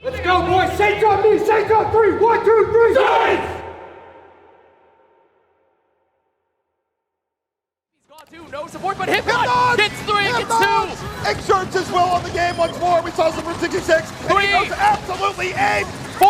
Let's go, boys! Saints on me! Saints on 3! 1, 2, 3! Saints! No support, but Hypnot gets 3, gets 2! Exerts his will on the game once more. We saw some from 66. 3, and he goes absolutely aim. 4,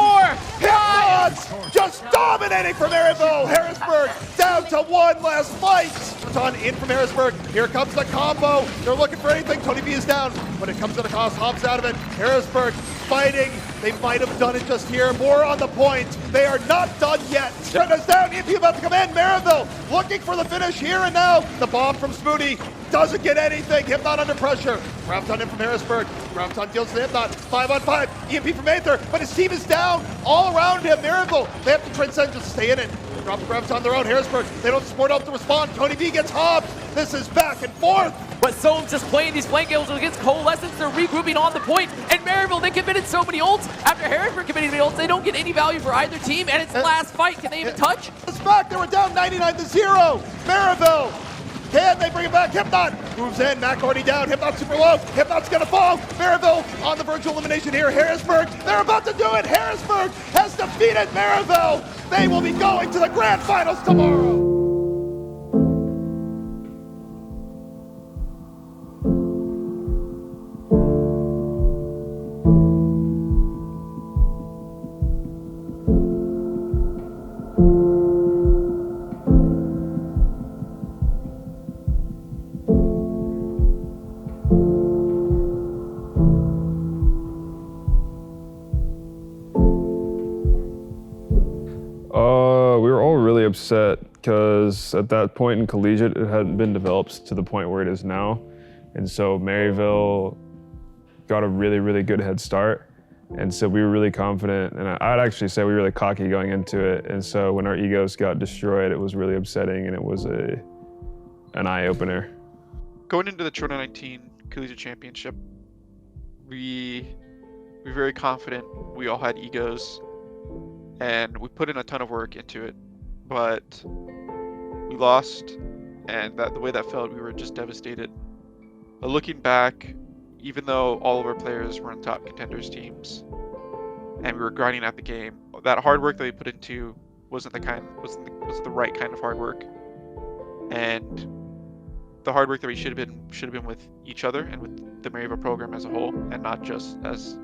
Hypnot just dominating from Maryville. Harrisburg down to one last fight. On in from Harrisburg. Here comes the combo. They're looking for anything. Tony B is down, but it comes at a cost. Hobbs out of it. Harrisburg fighting. They might have done it just here. More on the point. They are not done yet. Brenda's down. EP about to come in. Maryville looking for the finish here and now. The bomb from Spoody doesn't get anything. Hypnot under pressure. Graviton in from Harrisburg. Graviton deals to Hypnot. 5 on 5. EMP from Aether, but his team is down all around him. Maryville, they have to transcend just to stay in it. Drop the Graviton their own. Harrisburg, they don't support up to respond. Tony B gets Hobbs. This is back and forth. But Soam's just playing these flank kills against Coalescence. They're regrouping on the point. And Maryville, they committed so many ults. After Harrisburg committing the ults, they don't get any value for either team. And it's last fight. Can they even touch? It's back. They were down 99-0. Maryville. Can they bring it back? Hypnot moves in. Mac already down. Hypnot super low. Hypnot's gonna fall. Maryville on the verge of elimination here. Harrisburg, they're about to do it. Harrisburg has defeated Maryville. They will be going to the grand finals tomorrow. We were all really upset because at that point in Collegiate, it hadn't been developed to the point where it is now. And so Maryville got a really, really good head start. And so we were really confident, and I'd actually say we were really cocky going into it. And so when our egos got destroyed, it was really upsetting, and it was an eye-opener. Going into the 2019 Collegiate Championship, we were very confident. We all had egos, and we put in a ton of work into it, but we lost, and the way that felt, we were just devastated. But looking back, even though all of our players were on top contenders teams, and we were grinding at the game, that hard work that we put into wasn't the right kind of hard work, and the hard work that we should have been with each other and with the Maryville program as a whole, and not just as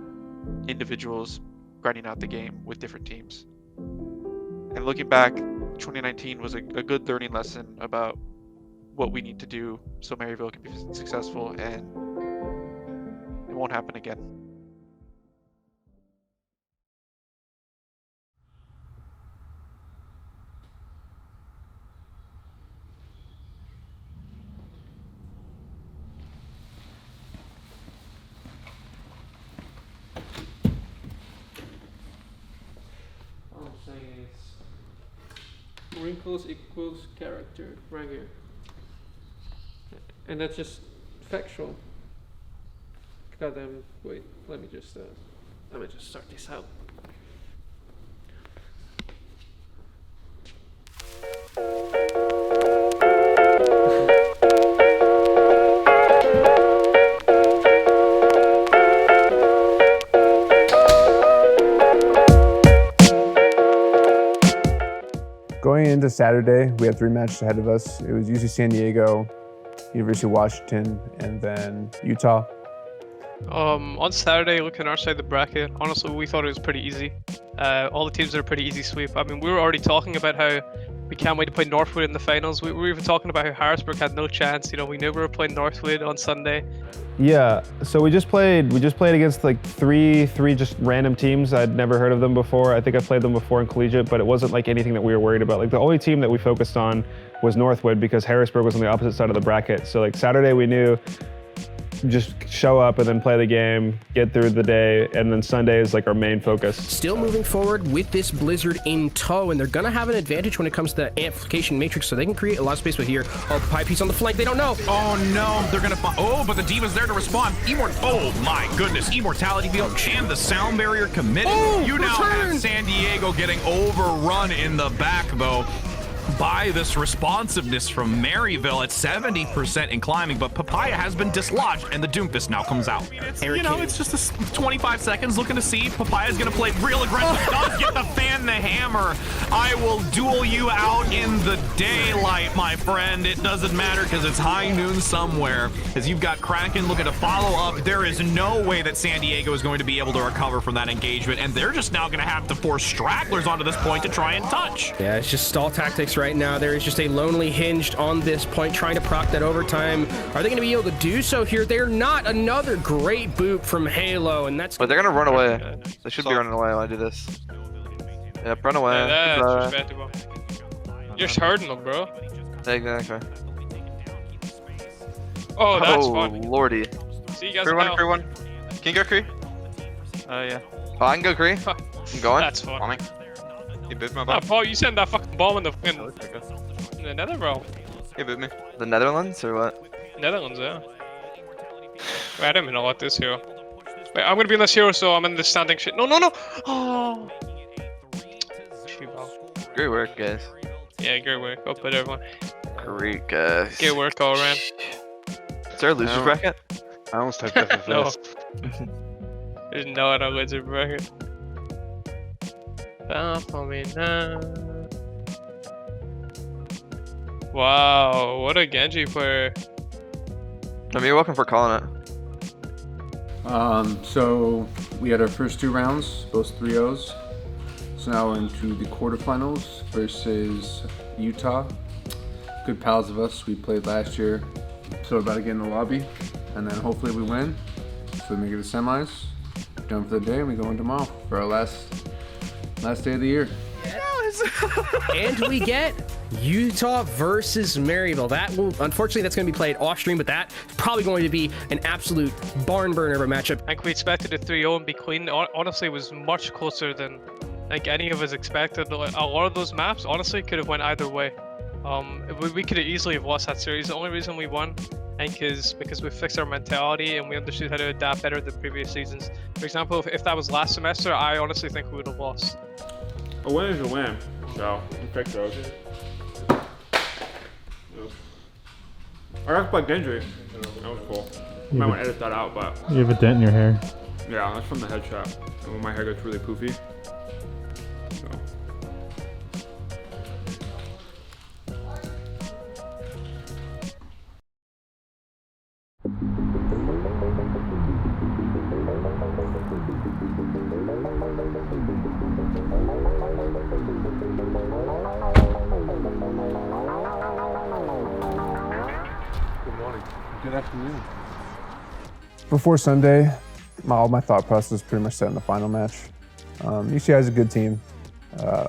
individuals grinding out the game with different teams. And looking back, 2019 was a good learning lesson about what we need to do so Maryville can be successful, and it won't happen again. Wrinkles equals character right here, and that's just factual. Goddamn! Wait, let me just start this out. Going into Saturday, we have 3 matches ahead of us. It was UC San Diego, University of Washington, and then Utah. On Saturday, looking at our side of the bracket, honestly, we thought it was pretty easy. All the teams did a pretty easy sweep. I mean, we were already talking about how we can't wait to play Northwood in the finals. We were even talking about how Harrisburg had no chance. You know, we knew we were playing Northwood on Sunday. Yeah, so we just played against like three just random teams. I'd never heard of them before. I think I played them before in Collegiate, but it wasn't like anything that we were worried about. Like the only team that we focused on was Northwood because Harrisburg was on the opposite side of the bracket. So like Saturday we knew just show up and then play the game, get through the day, and then Sunday is like our main focus. Still moving forward with this Blizzard in tow, and they're gonna have an advantage when it comes to the amplification matrix, so they can create a lot of space. But here, oh, Pie Piece on the flank, they don't know. Oh no, they're gonna find, oh, but the Diva's there to respond. Oh my goodness, Immortality Field and the sound barrier committed. Oh, you now have San Diego getting overrun in the back though. by this responsiveness from Maryville at 70% in climbing, but Papaya has been dislodged, and the Doomfist now comes out. You know, it's just a 25 seconds looking to see if Papaya's going to play real aggressive. Does get the fan the hammer. I will duel you out in the daylight, my friend. It doesn't matter because it's high noon somewhere. As you've got Kraken looking to follow up, there is no way that San Diego is going to be able to recover from that engagement, and they're just now going to have to force stragglers onto this point to try and touch. Yeah, it's just stall tactics right now. There is just a lonely Hinged on this point trying to proc that overtime. Are they going to be able to do so here? They're not. Another great boop from Halo, and that's... But they're going to run away. They should be running away when I do this. Yep, run away. Yeah, that's respectable. You're just hurting them, bro. Exactly. Oh, that's fun. Lordy. See you guys Cree now. one. Can you go Cree? Yeah. Oh, I can go Cree. I'm going. That's fun. You boot my Ah, bot. Paul, you sent that fucking bomb in the nether realm. You boot me. The Netherlands or what? Netherlands, yeah. Wait, I don't even know what this hero. Wait, I'm gonna be in this hero, so I'm in the standing shit. No, no, no! Oh! Great work, guys. Yeah, great work. Up with everyone. Great, guys. Great work all around. Is there a loser's bracket? I almost typed that No. There's no other loser bracket. For me now. Wow, what a Genji player. I mean, you're welcome for calling it. So we had our first 2 rounds, both 3-0s. So now we're into the quarterfinals versus Utah. Good pals of us. We played last year. So we're about to get in the lobby, and then hopefully we win. So we make it to semis. We're done for the day, and we go in tomorrow for our last day of the year. And we get Utah versus Maryville. That will, unfortunately, that's going to be played off stream, but that's probably going to be an absolute barn burner of a matchup. I think we expected a 3-0 and be clean. Honestly, it was much closer than like any of us expected. A lot of those maps, honestly, could have went either way. We could have easily have lost that series. The only reason we won, I think, is because we fixed our mentality and we understood how to adapt better than previous seasons. For example, if that was last semester, I honestly think we would have lost. A win is a win, so we fix those. I got to play Genji. That was cool. I might want to edit that out, but... You have a dent in your hair. Yeah, that's from the headshot. And when my hair gets really poofy. So. Good afternoon. Before Sunday, all my thought process was pretty much set in the final match. UCI is a good team.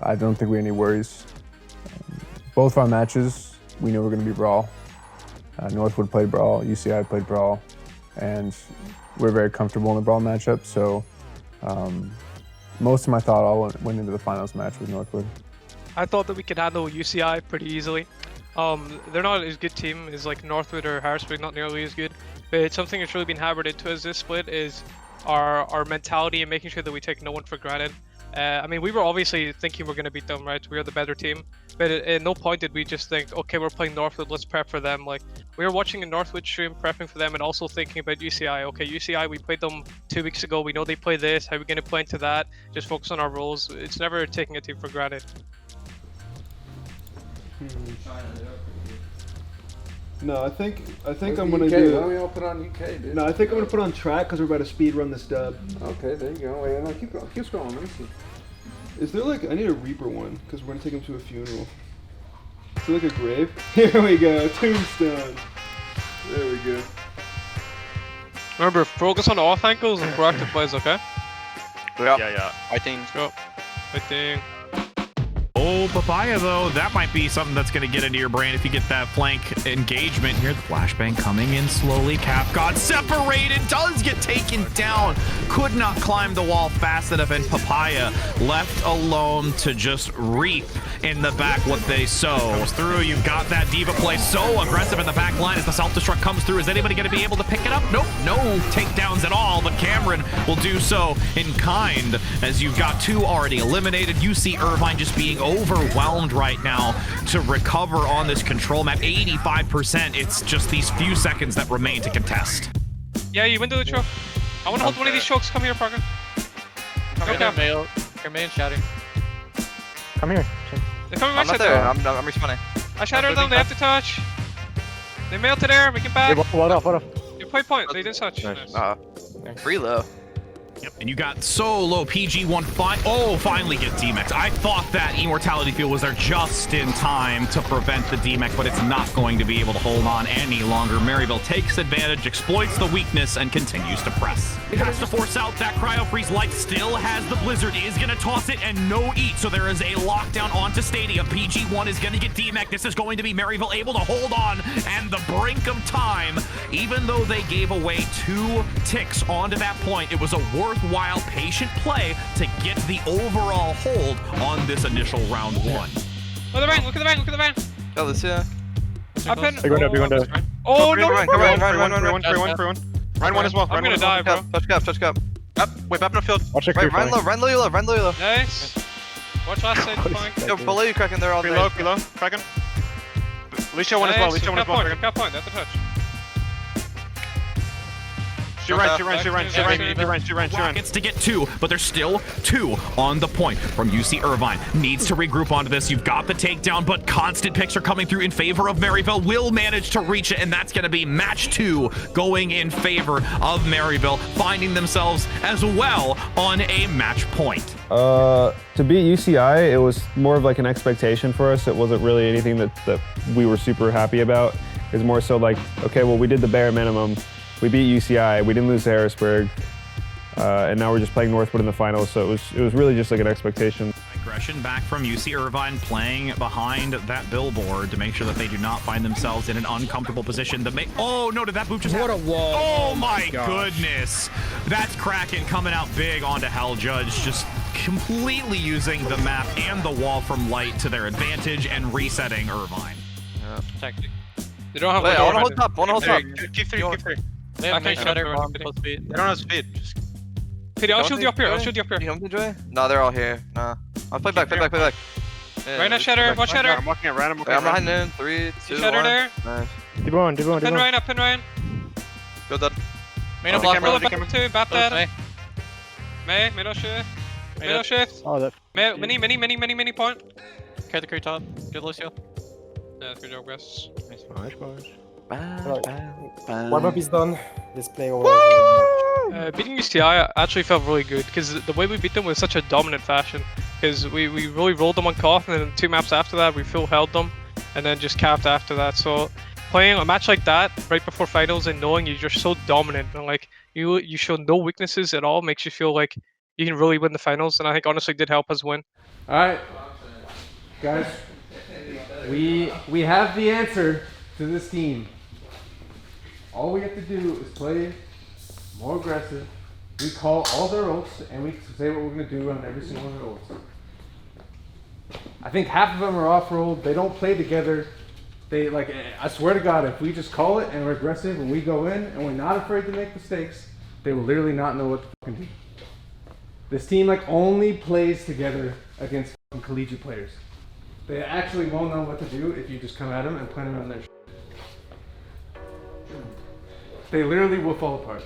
I don't think we have any worries. Both of our matches, we knew we were going to be Brawl. Northwood played Brawl, UCI played Brawl, and we're very comfortable in the Brawl matchup. So most of my thought all went into the finals match with Northwood. I thought that we could handle UCI pretty easily. They're not as good team as like Northwood or Harrisburg, not nearly as good. But something that's really been hammered into us this split is our mentality and making sure that we take no one for granted. I mean, we were obviously thinking we're going to beat them, right? We are the better team. But at no point did we just think, okay, we're playing Northwood, let's prep for them. Like, we were watching a Northwood stream, prepping for them, and also thinking about UCI. Okay, UCI, we played them 2 weeks ago. We know they play this. How are we going to play into that? Just focus on our roles. It's never taking a team for granted. No, I think I'm gonna do. Why don't we all put on UK, dude? No, I think I'm gonna put on track because we're about to speed run this dub. Okay, there you go. Wait, no, keep going. Keep scrolling. Let me see. Is there like, I need a Reaper one because we're gonna take him to a funeral. Is there like a grave? Here we go, tombstone. There we go. Remember, focus on off ankles and proactive plays, okay? Yeah. I think. Let's go. I think. Oh, Papaya, though, that might be something that's going to get into your brain if you get that flank engagement here. The flashbang coming in slowly. Cap got separated, does get taken down. Could not climb the wall fast enough, and Papaya left alone to just reap in the back what they sow. Goes through, you've got that Diva play so aggressive in the back line as the self-destruct comes through. Is anybody going to be able to pick it up? Nope, no takedowns at all, but Cameron will do so in kind as you've got 2 already eliminated. You see Irvine just being overwhelmed right now to recover on this control map. 85%, it's just these few seconds that remain to contest. Yeah, you win the choke. I want to hold one of these chokes. Come here, Parker. Okay. Your main shouting. Come here. They're coming I'm right not there. I'm respawning. I shattered them. They have to touch. They mailed to there. We can back. What up? You play point. They didn't touch. Nice. Free low. Yep, and you got solo PG-1 oh, finally get D-Mex. I thought that Immortality Field was there just in time to prevent the D-Mex, but it's not going to be able to hold on any longer. Maryville takes advantage, exploits the weakness, and continues to press. It has to force out that Cryo Freeze. Light still has the Blizzard, is going to toss it, and no eat, so there is a lockdown onto Stadium. PG-1 is going to get D-Mex. This is going to be Maryville able to hold on, and the brink of time, even though they gave away 2 ticks onto that point, it was a worthwhile patient play to get the overall hold on this initial round 1. Look at the bank, look at the bank, look at the bank. Oh, this, yeah. Up in. You're going to. Oh, no, run. Run 1 as well. I'm gonna die, bro. Touch cup. Up, wait, up in the field. Watch it. Right, run low. Nice. Watch last side, flank. Yo, below you, Kraken, they're all there. Below, Kraken. Alicia 1 as well, Alicia 1 as well. Cap point, that's the touch. She runs. Rockets to get 2, but there's still 2 on the point from UC Irvine. Needs to regroup onto this. You've got the takedown, but constant picks are coming through in favor of Maryville. Will manage to reach it, and that's going to be match 2 going in favor of Maryville, finding themselves as well on a match point. To beat UCI, it was more of like an expectation for us. It wasn't really anything that we were super happy about. It was more so like, okay, well, we did the bare minimum. We beat UCI, we didn't lose to Harrisburg, and now we're just playing Northwood in the finals, so it was really just like an expectation. Aggression back from UC Irvine, playing behind that billboard to make sure that they do not find themselves in an uncomfortable position. Oh no, did that boop just What a wall. Oh my goodness. That's Kraken coming out big onto Hell Judge, just completely using the map and the wall from Light to their advantage and resetting Irvine. Tactic. They don't have Wait, I want to hold top, Keep 3. They have main shutter, bomb, close speed. They don't have speed. Just Pity, I'll shield you up here. You want me to join? No, they're all here. Nah. I'll play back. Yeah, Right now, shatter. Watch shatter. I'm walking at random. I'm behind in. 3, 2, 1. Shatter there. Nice. Keep going. Pin Ryan up, pin Ryan. Go dead. Main block, Pull it back too, bap dead. May no shift. May no shift. Oh, that. Many point. Carry the crew top. Good Lucio. Yeah, good job, guys. Warm-up is done. Let's play over. Beating UCI actually felt really good because the way we beat them was such a dominant fashion. Because we really rolled them on Koth, and then 2 maps after that we full held them, and then just capped after that. So playing a match like that right before finals and knowing you're just so dominant and like you show no weaknesses at all makes you feel like you can really win the finals. And I think honestly did help us win. All right, guys, we have the answer to this team. All we have to do is play more aggressive. We call all their ults, and we say what we're going to do on every single one of their ults. I think half of them are off-rolled. They don't play together. They I swear to God, if we just call it and we're aggressive and we go in and we're not afraid to make mistakes, they will literally not know what to fucking do. This team only plays together against fucking collegiate players. They actually won't know what to do if you just come at them and plant them on their shit. They literally will fall apart.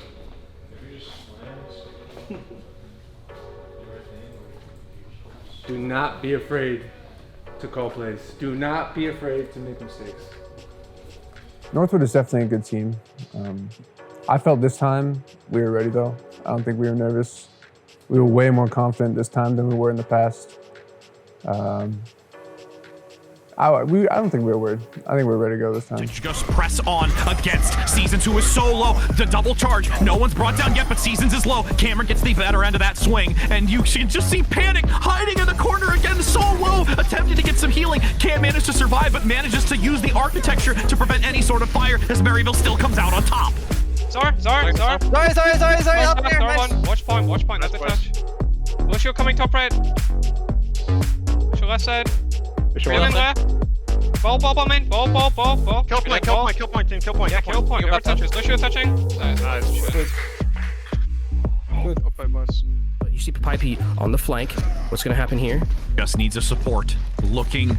Do not be afraid to call plays. Do not be afraid to make mistakes. Northwood is definitely a good team. I felt this time we were ready though. I don't think we were nervous. We were way more confident this time than we were in the past. I don't think we're worried. I think we're ready to go this time. Just press on against Seasons, who is so low. The double charge. No one's brought down yet, but Seasons is low. Cameron gets the better end of that swing, and you can just see Panic hiding in the corner again, so low, attempting to get some healing. Can't manage to survive, but manages to use the architecture to prevent any sort of fire as Maryville still comes out on top. Sorry. Sorry, up there, nice. Watch point, that's the touch. Lucio coming top right. Lucio left side. Feeling left. Ball, main. Ball. Kill point, team, kill point. Yeah, kill point. Whoever touches. Lucio touching. Nice. Good. Okay, boys. You see Papaya Pete on the flank. What's going to happen here? Just needs a support. Looking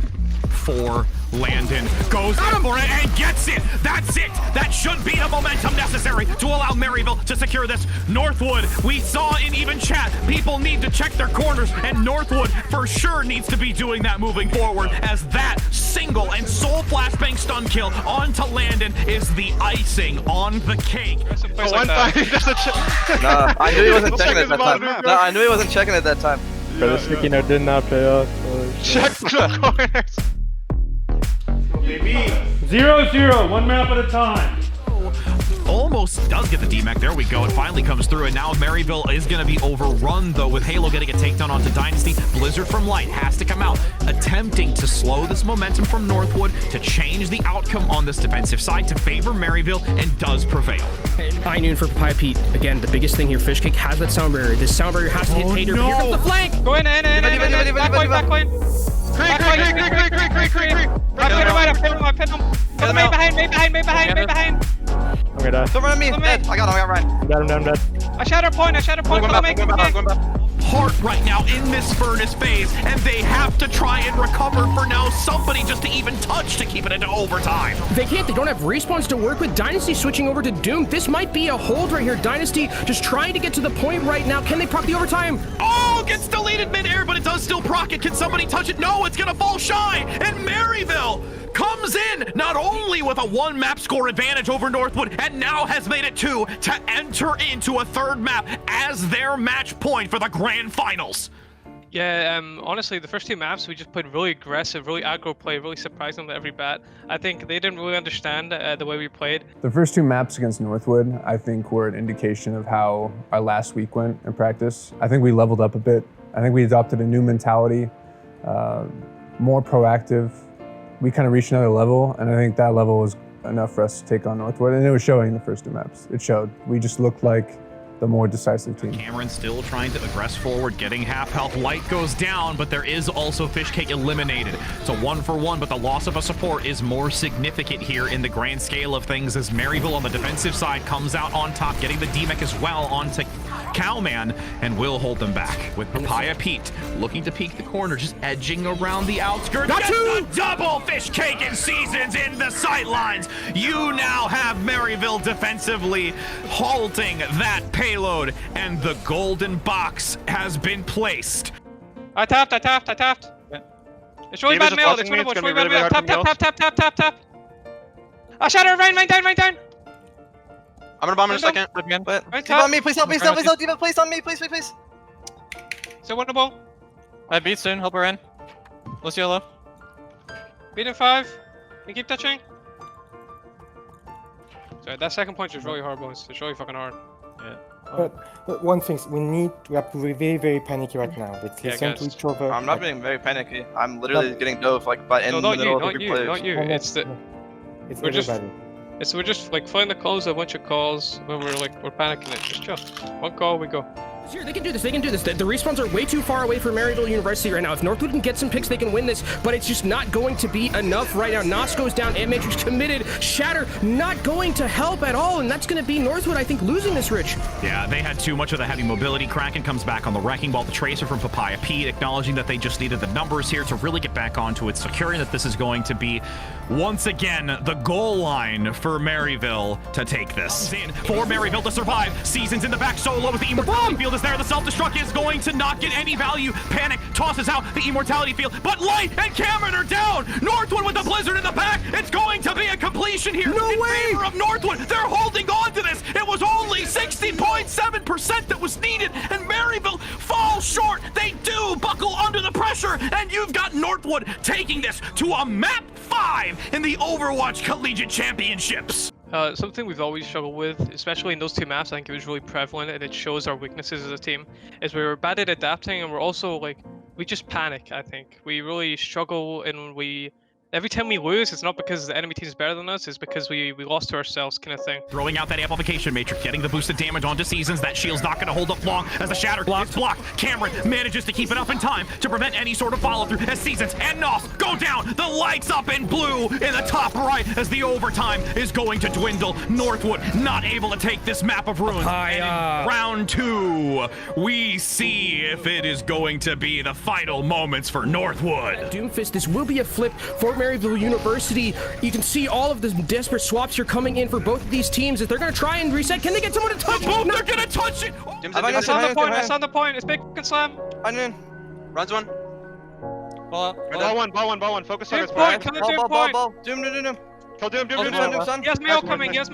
for Landon. Goes in for it and gets it. That's it. That should be the momentum necessary to allow Maryville to secure this. Northwood, we saw in even chat, people need to check their corners, and Northwood for sure needs to be doing that moving forward, as that single and soul flashbang stun kill onto Landon is the icing on the cake. Nah, I knew he wasn't checking it that time. No, I knew he wasn't checking it that time. But the sticky note did not pay off. Check the corners. 0-0, one map at a time. Almost does get the DMAC. There we go. It finally comes through, and now Maryville is going to be overrun, though, with Halo getting a takedown onto Dynasty. Blizzard from Light has to come out, attempting to slow this momentum from Northwood to change the outcome on this defensive side to favor Maryville, and does prevail. High noon for Papaya Pete. Again, the biggest thing here, Fishcake has that sound barrier. This sound barrier has to hit Hater. No. Here comes the flank. Go in. Back point. Creek. I pin him. Made behind. I'm gonna die. Don't run me. Dead. I got Ryan. I'm dead. I shatter point. Going back. Hard right now in this furnace phase, and they have to try and recover for now. Somebody just to even touch to keep it into overtime. They can't. They don't have respawns to work with. Dynasty switching over to Doom. This might be a hold right here. Dynasty just trying to get to the point right now. Can they proc the overtime? Oh, gets deleted midair, but it does still proc it. Can somebody touch it? No, it's gonna fall shy, and Maryville comes in not only with a 1 map score advantage over Northwood, and now has made it 2 to enter into a 3rd map as their match point for the grand finals. Yeah, honestly, the first 2 maps we just played really aggressive, really aggro play, really surprised them at every bat. I think they didn't really understand the way we played. The first 2 maps against Northwood, I think, were an indication of how our last week went in practice. I think we leveled up a bit. I think we adopted a new mentality, more proactive. We kind of reached another level, and I think that level was enough for us to take on Northwood, and it was showing in the first 2 maps. It showed. We just looked like the more decisive team. Cameron still trying to aggress forward, getting half health. Light goes down, but there is also Fishcake eliminated. It's a 1-for-1, but the loss of a support is more significant here in the grand scale of things, as Maryville on the defensive side comes out on top, getting the DMAC as well onto Cowman, and will hold them back with Papaya Pete looking to peek the corner, just edging around the outskirts. That's a double Fishcake and Seasons in the sightlines. You now have Maryville defensively halting that payload, and the golden box has been placed. I tapped. Yeah. It's really bad mail. It's really bad mail. Tap. I shatter. Rain down. I'm gonna bomb in a second. Please on me. Please help me. Diva, please on me. Please. So winnable. I beat soon. Help her in. Lucio low. Beat in 5. You keep touching. Sorry, that second point is really hard, boys. It's really fucking hard. Yeah. But one thing, we have to be very, very panicky right now. Let's listen to each other. I'm not being very panicky. I'm literally getting dove like by in the middle of every play. Not you. It's everybody. We're just like flying the close a bunch of calls when we're panicking it. Just chill. 1 call, we go. Here, they can do this. The respawns are way too far away from Maryville University right now. If Northwood can get some picks, they can win this, but it's just not going to be enough right now. Nos goes down, Matrix committed, Shatter not going to help at all, and that's going to be Northwood, I think, losing this, Rich. Yeah, they had too much of the heavy mobility. Kraken comes back on the wrecking ball. The tracer from Papaya Pete acknowledging that they just needed the numbers here to really get back onto it, securing that this is going to be, once again, the goal line for Maryville to take this. In for Maryville to survive. Seasons in the back solo with the immortality field is there. The self-destruct is going to not get any value. Panic tosses out the immortality field, but Light and Cameron are down. Northwood with the blizzard in the back. It's going to be a completion here in favor of Northwood. They're holding on to this. It was only 60.7% that was needed, and Maryville falls short. They do buckle under the pressure. pressure, and you've got Northwood taking this to a map 5 in the Overwatch Collegiate Championships. Something we've always struggled with, especially in those two maps, I think it was really prevalent and it shows our weaknesses as a team, is we were bad at adapting and we're also like, we just panic, I think. We really struggle and every time we lose, it's not because the enemy team is better than us, it's because we lost to ourselves kind of thing. Throwing out that amplification matrix, getting the boosted damage onto Seasons. That shield's not going to hold up long as the Shatter is blocked. Cameron manages to keep it up in time to prevent any sort of follow through as Seasons and Nos go down. The lights up in blue in the top right as the overtime is going to dwindle. Northwood not able to take this map of ruins. And in round 2, we see if it is going to be the final moments for Northwood. Doomfist, this will be a flip for Maryville University. You can see all of the desperate swaps here coming in for both of these teams as they're going to try and reset. Can they get someone to touch it? They're going to touch it! I saw the point, I saw the point. It's big and slam. Onion. Runs one. Ball one. Focus on Doom his point, kill the Doom point. Doom. Kill Doom. Son. Yes, Mail coming. Ball.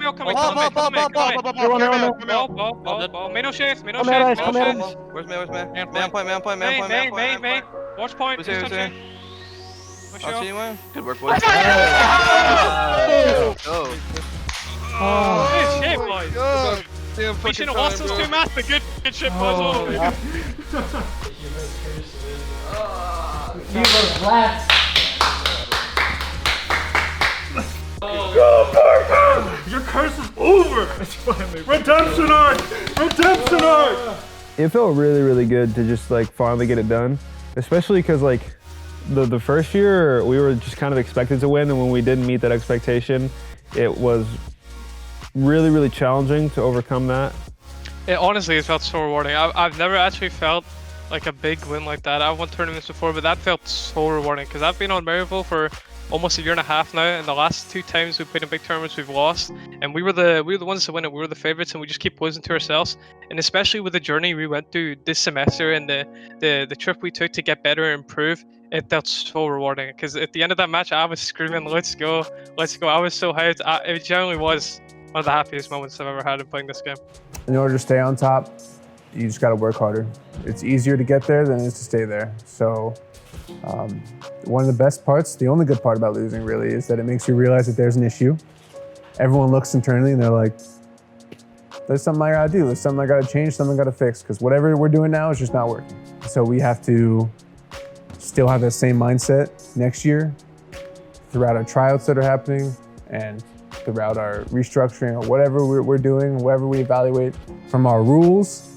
Main shades. Where's May? Man point. Main. Watch point. Good work, boys. Good shit, boys. We should have lost those two maps, but good shit, boys. Your curse is over! Redemption arc! Redemption arc! It felt really, really good to just like finally get it done, especially because like the first year we were just kind of expected to win, and when we didn't meet that expectation, it was really, really challenging to overcome that. Honestly, it felt so rewarding. I've never actually felt like a big win like that. I've won tournaments before, but that felt so rewarding because I've been on Maryville for almost a year and a half now, and the last 2 times we played in big tournaments we've lost, and we were the ones to win it. We were the favorites, and we just keep losing to ourselves. And especially with the journey we went through this semester and the trip we took to get better and improve, it felt so rewarding. Because at the end of that match, I was screaming, "Let's go, let's go!" I was so hyped. It genuinely was one of the happiest moments I've ever had in playing this game. In order to stay on top, you just got to work harder. It's easier to get there than it is to stay there. So one of the best parts, the only good part about losing really, is that it makes you realize that there's an issue. Everyone looks internally and they're like, there's something I gotta do, there's something I gotta change, something I gotta fix, because whatever we're doing now is just not working. So we have to still have that same mindset next year throughout our tryouts that are happening and throughout our restructuring or whatever we're doing, whatever we evaluate, from our rules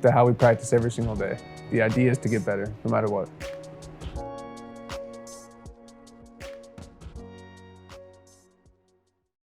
to how we practice every single day. The idea is to get better no matter what.